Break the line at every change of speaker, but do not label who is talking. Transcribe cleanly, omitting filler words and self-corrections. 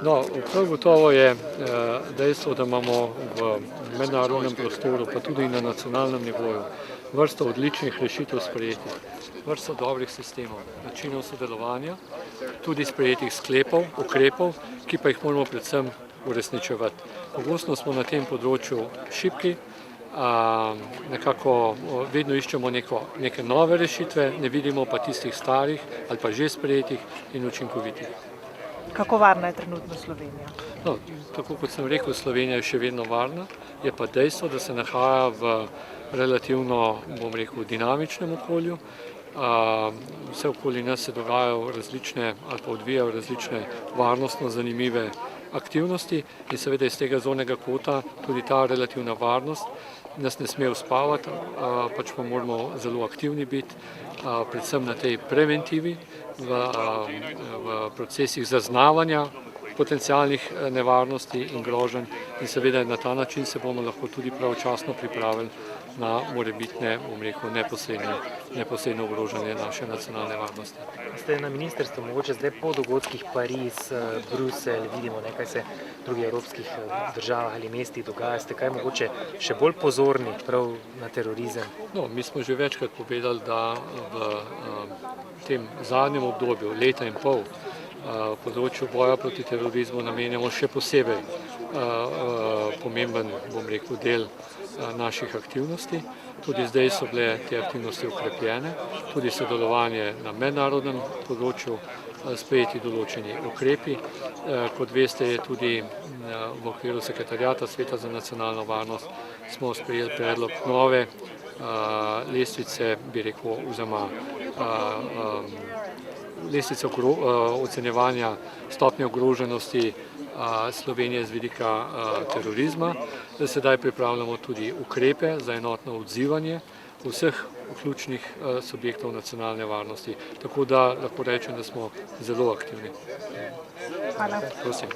No, prav gotovo je dejstvo, da imamo v mednarodnem prostoru, pa tudi na nacionalnem nivoju, vrsto odličnih rešitev sprejetih, vrsto dobrih sistemov, načinov sodelovanja, tudi sprejetih sklepov, ukrepov, ki pa jih moramo predvsem uresničevati. Pogosto smo na tem področju šibki, nekako vedno iščemo neke nove rešitve, ne vidimo pa tistih starih ali pa že sprejetih in učinkovitih.
Kako varna je trenutno Slovenija?
No, tako kot sem rekel, Slovenija je še vedno varna, je pa dejstvo, da se nahaja v relativno, bom rekel, dinamičnem okolju. Vse okoli nas se dogajajo različne ali pa odvijajo različne varnostno zanimive aktivnosti in seveda iz tega zornega kota tudi ta relativna varnost nas ne sme uspavati, pač pa moramo zelo aktivni biti, predvsem na tej preventivi, v procesih zaznavanja potencialnih nevarnosti in groženj in seveda na ta način se bomo lahko tudi pravočasno pripravili na morebitne, bom rekel, neposredno ogrožanje naše nacionalne varnosti.
Ste na ministrstvu mogoče zdaj po dogodkih Pariz, Bruselj, vidimo nekaj se v drugih evropskih državah ali mestih dogaja, ste kaj mogoče še bolj pozorni prav na terorizem?
No, mi smo že večkrat povedali, da v tem zadnjem obdobju, leta in pol, področju boja proti terorizmu namenjamo še posebej pomemben, bom rekel, del naših aktivnosti. Tudi zdaj so bile te aktivnosti okrepljene, tudi sodelovanje na mednarodnem področju, sprejeti določeni ukrepi. Kot veste, je tudi v okviru sekretariata Sveta za nacionalno varnost smo sprejeli predlog nove lestvice, bi rekel, oziroma lestvice ocenjevanja stopnje ogroženosti Slovenije z vidika terorizma. Sedaj pripravljamo tudi ukrepe za enotno odzivanje vseh ključnih subjektov nacionalne varnosti, tako da lahko rečem, da smo zelo aktivni.
Hvala.
Prosim.